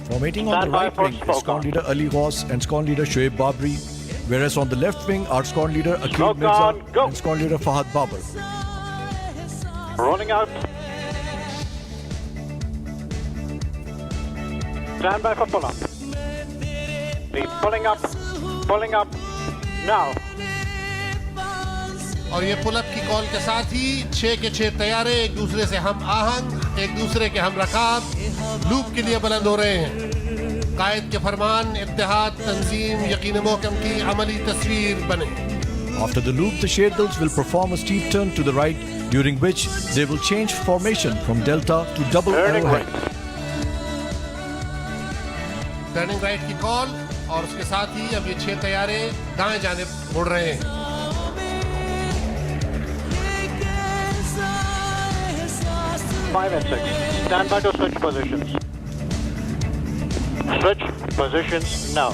Formating on the right wing is squad leader Ali Ghaus and squad leader Shoaib Babri, whereas on the left wing are squad leader Aqib Mirza and squad leader Fahad Babar. Rolling out. Stand by for pull-up. Lead pulling up, now. और ये pull up की call के साथ ही 6 के 6 तैयारे एक दूसरे से हम आहंग, एक दूसरे के हम रकाब लूप के लिए बुलंद हो रहे हैं। कायद के फरमान, इत्तेहाद, तंजीम, यकीन मोहकम की अमली तस्वीर बने। After the loop, the Sherdils will perform a steep turn to the right, during which they will change formation from delta to double arrowhead. Turning right की कॉल और उसके साथ ही अब ये 6 तैयारे दाएं जानिब मुड़ रहे हैं। 5 and 6. Stand by to switch positions. Switch positions now.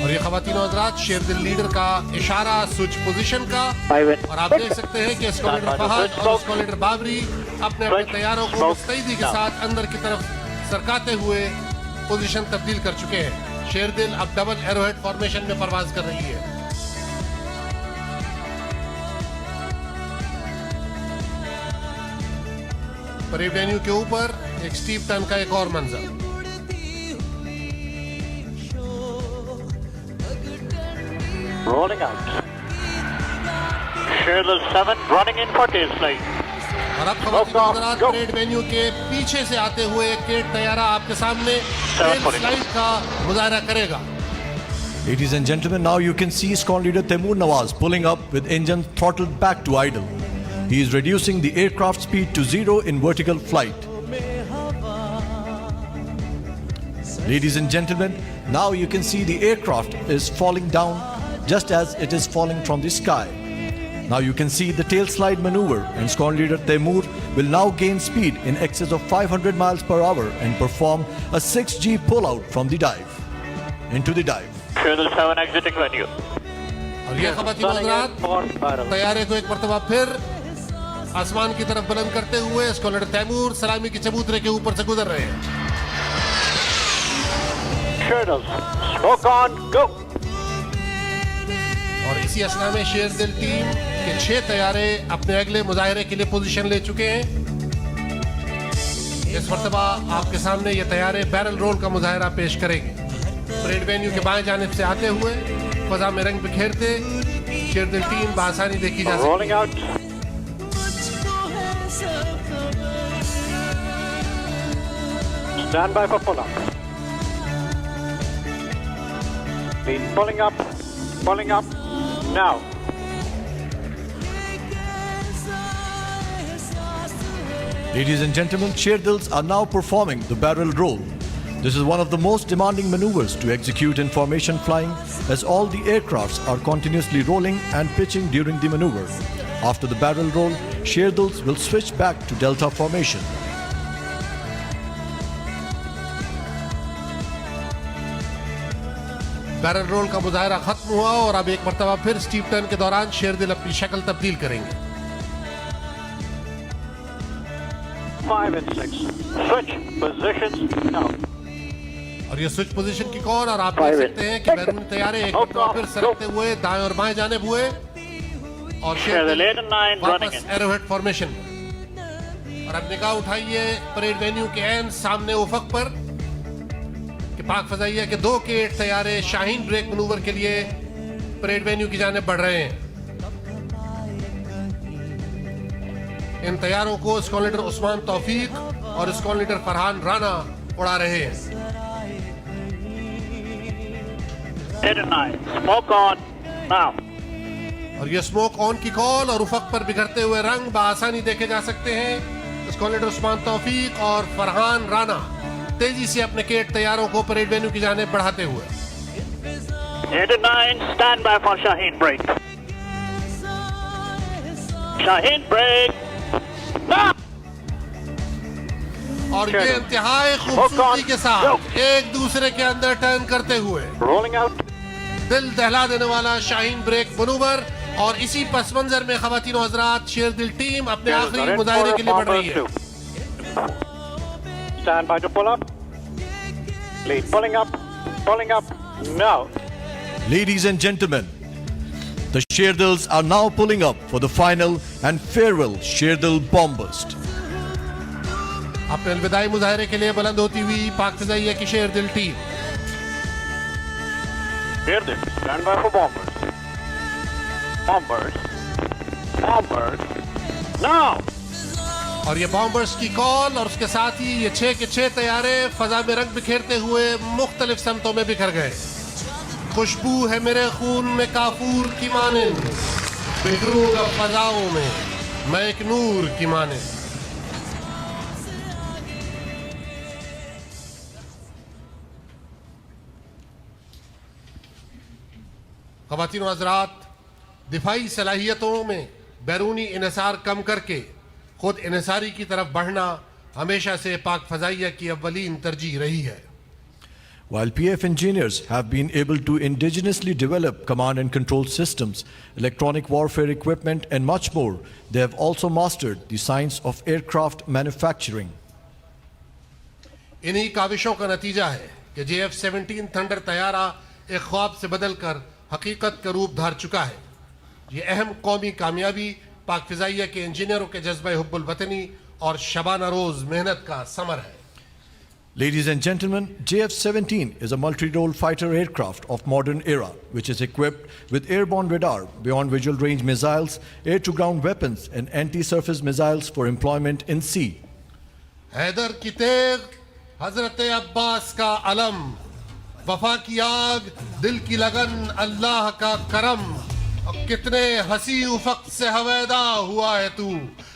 और ये खवातीन और हज़रात शेरदिल लीडर का इशारा स्विच पोजीशन का। और आप देख सकते हैं कि स्क्वाड लीडर फहद और स्क्वाड लीडर बाबरी अपने अपने तैयारों को मुस्तैदी के साथ अंदर की तरफ सरकाते हुए पोजीशन तब्दील कर चुके हैं। शेरदिल अब डबल एरोहेड फॉर्मेशन में परवाज कर रही है। परेड वेन्यू के ऊपर एक स्टीप टर्न का एक और मंजर। Rolling out. Sherdil 7 running in for tail slide. और अब खवातीन और हज़रात परेड वेन्यू के पीछे से आते हुए एक केट तैयारा आपके सामने टेल स्लाइड का मुजाहरा करेगा। Ladies and gentlemen, now you can see squad leader Taimur Nawaz pulling up with engine throttled back to idle. He is reducing the aircraft speed to 0 in vertical flight. Ladies and gentlemen, now you can see the aircraft is falling down just as it is falling from the sky. Now you can see the tail slide maneuver, and squad leader Taimur will now gain speed in excess of 500 miles per hour and perform a 6G pull-out from the dive. Into the dive. Sherdil 7 exiting venue. और ये खवातीन और हज़रात तैयारे को एक मर्तबा फिर आसमान की तरफ बुलंद करते हुए स्क्वाड लीडर तैमूर सलामी के चबूतरे के ऊपर से गुजर रहे हैं। Sherdil, smoke on, go. और इसी असना में शेरदिल टीम के 6 तैयारे अपने अगले मुजाहरे के लिए पोजीशन ले चुके हैं। इस मर्तबा आपके सामने ये तैयारे बैरल रोल का मुजाहरा पेश करेंगे। परेड वेन्यू के बाएं जानिब से आते हुए फजा में रंग बिखेरते शेरदिल टीम बआसानी देखी जा सकती है। Stand by for pull-up. Lead pulling up, now. Ladies and gentlemen, Sherdils are now performing the barrel roll. This is one of the most demanding maneuvers to execute in formation flying, as all the aircrafts are continuously rolling and pitching during the maneuver. After the barrel roll, Sherdils will switch back to delta formation. Barrel roll का मुजाहरा खत्म हुआ और अब एक मर्तबा फिर steep turn के दौरान शेरदिल अपनी शक्ल तब्दील करेंगे। 5 and 6. Switch positions now. और ये स्विच पोजीशन की कॉल और आप देख सकते हैं कि बैरून तैयारे एक मर्तबा फिर सरकते हुए दाएं और बाएं जानिब हुए और शेरदिल वापस एरोहेड फॉर्मेशन। और अब निगाह उठाइए परेड वेन्यू के एन सामने उफक पर कि पाक फजाइया के 2 केट तैयारे शाहीन ब्रेक मनूवर के लिए परेड वेन्यू की जानिब बढ़ रहे हैं। इन तैयारों को स्क्वाड लीडर उस्मान तौफीक और स्क्वाड लीडर फरहान राना उड़ा रहे हैं। 8 and 9. Smoke on now. और ये स्मोक ऑन की कॉल और उफक पर बिखरते हुए रंग बआसानी देखे जा सकते हैं। स्क्वाड लीडर उस्मान तौफीक और फरहान राना तेजी से अपने केट तैयारों को परेड वेन्यू की जानिब बढ़ाते हुए। 8 and 9, stand by for Shaheen break. Shaheen break. Now. और ये इंतहाई खूबसूरती के साथ एक दूसरे के अंदर टर्न करते हुए Rolling out. दिल दहला देने वाला शाहीन ब्रेक मनूवर। और इसी पस मंजर में खवातीन और हज़रात शेरदिल टीम अपने आखिरी मुजाहरे के लिए बढ़ रही है। Stand by to pull up. Lead pulling up now. Ladies and gentlemen, the Sherdils are now pulling up for the final and farewell Sherdil bombast. अपने अलविदाई मुजाहरे के लिए बुलंद होती हुई पाक फिजाइया की शेरदिल team Sherdil, stand by for bombers. Bombers now. और ये बॉम्बर्स की कॉल और उसके साथ ही ये 6 के 6 तैयारे फजा में रंग बिखेरते हुए मुख्तलिफ समतों में बिखर गए। खुशबू है मेरे खून में काफूर की मानिंद, बिखरूंगा फजाओं में मैं एक नूर की मानिंद। ख़वातीन व हज़रात, दिफाई सलाहियतों में बैरूनी इन्हिसार कम करके खुद इन्हिसारी की तरफ बढ़ना हमेशा से पाक फ़ज़ाइया की अव्वलीन तरजीह रही है। While PF engineers have been able to indigenously develop command and control systems, electronic warfare equipment and much more, they have also mastered the science of aircraft manufacturing. इन्हीं काविशों का नतीजा है कि JF-17 थंडर तैयारा एक ख्वाब से बदलकर हकीकत का रूप धार चुका है। ये अहम कौमी कामयाबी पाक फिजाइया के इंजीनियरों के जज्बे हुब्बुल वतनी और शबाना रोज मेहनत का समर है। Ladies and gentlemen, JF-17 is a multi-role fighter aircraft of modern era, which is equipped with airborne radar, beyond visual range missiles, air-to-ground weapons, and anti-surface missiles for employment in sea. Haider की तेग, हजरत अब्बास का अलम, वफा की आग, दिल की लगन, अल्लाह का करम, कितने हसी उफक से हवैदा हुआ है तू।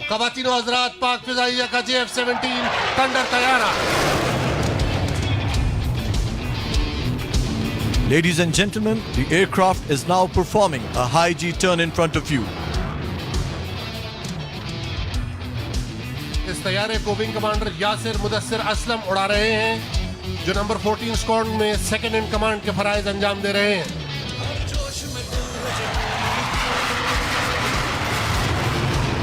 ख़वातीन व हज़रात, पाक फिजाइया का JF-17 थंडर तैयारा। Ladies and gentlemen, the aircraft is now performing a high G turn in front of you. इस तैयारे को विंग कमांडर यासिर मुदस्सिर असलम उड़ा रहे हैं, जो नंबर 14 स्क्वाड्रन में सेकंड इन कमांड के फराइज अंजाम दे रहे हैं।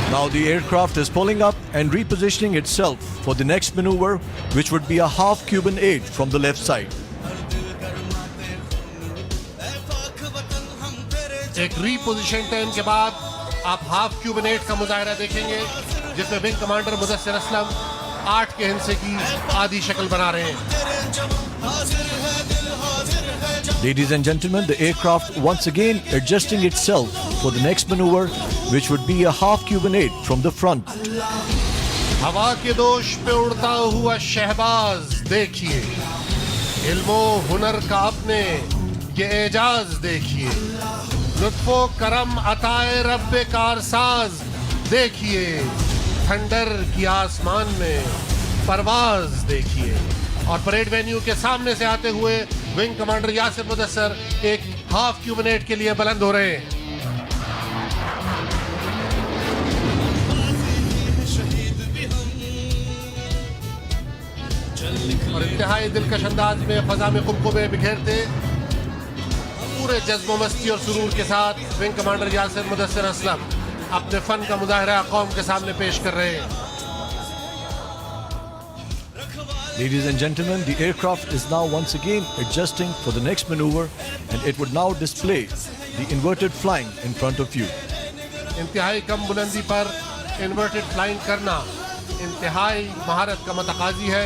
Now the aircraft is pulling up and repositioning itself for the next maneuver, which would be a half Cuban 8 from the left side. एक रीपोजिशन टाइम के बाद आप हाफ क्यूबन 8 का मुजाहरा देखेंगे, जिसमें विंग कमांडर मुदस्सिर असलम 8 के हिस्से की आधी शक्ल बना रहे हैं। Ladies and gentlemen, the aircraft once again adjusting itself for the next maneuver, which would be a half Cuban 8 from the front. हवा के दोष पे उड़ता हुआ शहबाज देखिए, इल्मो हुनर का अपने ये एजाज देखिए, लुत्फो करम अताए रब्बे कारसाज देखिए, थंडर की आसमान में परवाज देखिए। और परेड वेन्यू के सामने से आते हुए विंग कमांडर यासिर मुदस्सिर एक हाफ क्यूबन 8 के लिए बुलंद हो रहे हैं। और इंतहाई दिलकश अंदाज में फजा में कुमकुमे बिखेरते पूरे जज्बो मस्ती और सुरूर के साथ विंग कमांडर यासिर मुदस्सिर असलम अपने फन का मुजाहरा कौम के सामने पेश कर रहे हैं। Ladies and gentlemen, the aircraft is now once again adjusting for the next maneuver, and it would now display the inverted flying in front of you. इंतहाई कम बुलंदी पर इन्वर्टेड फ्लाइंग करना इंतहाई महारत का मतकाजी है।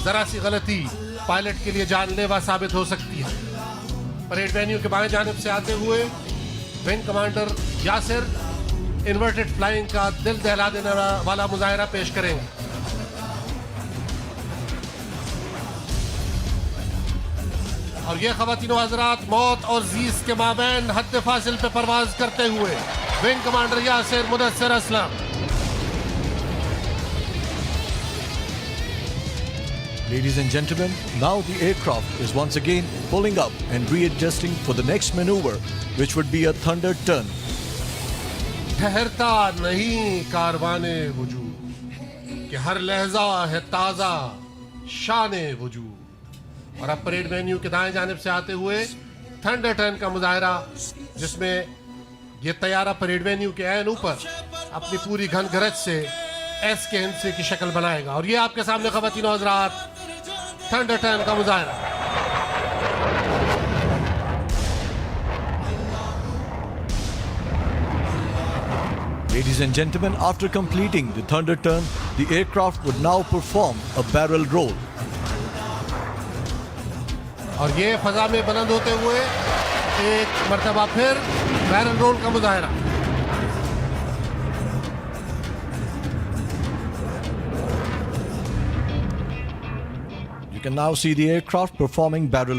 जरा सी गलती पायलट के लिए जानलेवा साबित हो सकती है। परेड वेन्यू के बाएं जानिब से आते हुए wing commander Yasir inverted flying का दिल दहला देने वाला मुजाहरा पेश करेंगे। और ये ख़वातीन व हज़रात, मौत और जीस के माबैन हद फासिल पे परवाज करते हुए wing commander Yasir Mudassir Aslam. Ladies and gentlemen, now the aircraft is once again pulling up and readjusting for the next maneuver, which would be a thunder turn. ठहरता नहीं कारवाने वजूद कि हर लहजा है ताज़ा शाने वजूद। और अब परेड वेन्यू के दाएं जानिब से आते हुए थंडर टर्न का मुजाहरा, जिसमें ये तैयारा परेड वेन्यू के ऐन ऊपर अपनी पूरी घन गरज से एस के हिस्से की शक्ल बनाएगा। और ये आपके सामने ख़वातीन व हज़रात थंडर टर्न का मुजाहरा। Ladies and gentlemen, after completing the thunder turn, the aircraft would now perform a barrel roll. और ये फजा में बुलंद होते हुए एक मर्तबा फिर बैरल रोल का मुजाहरा. You can now see the aircraft performing barrel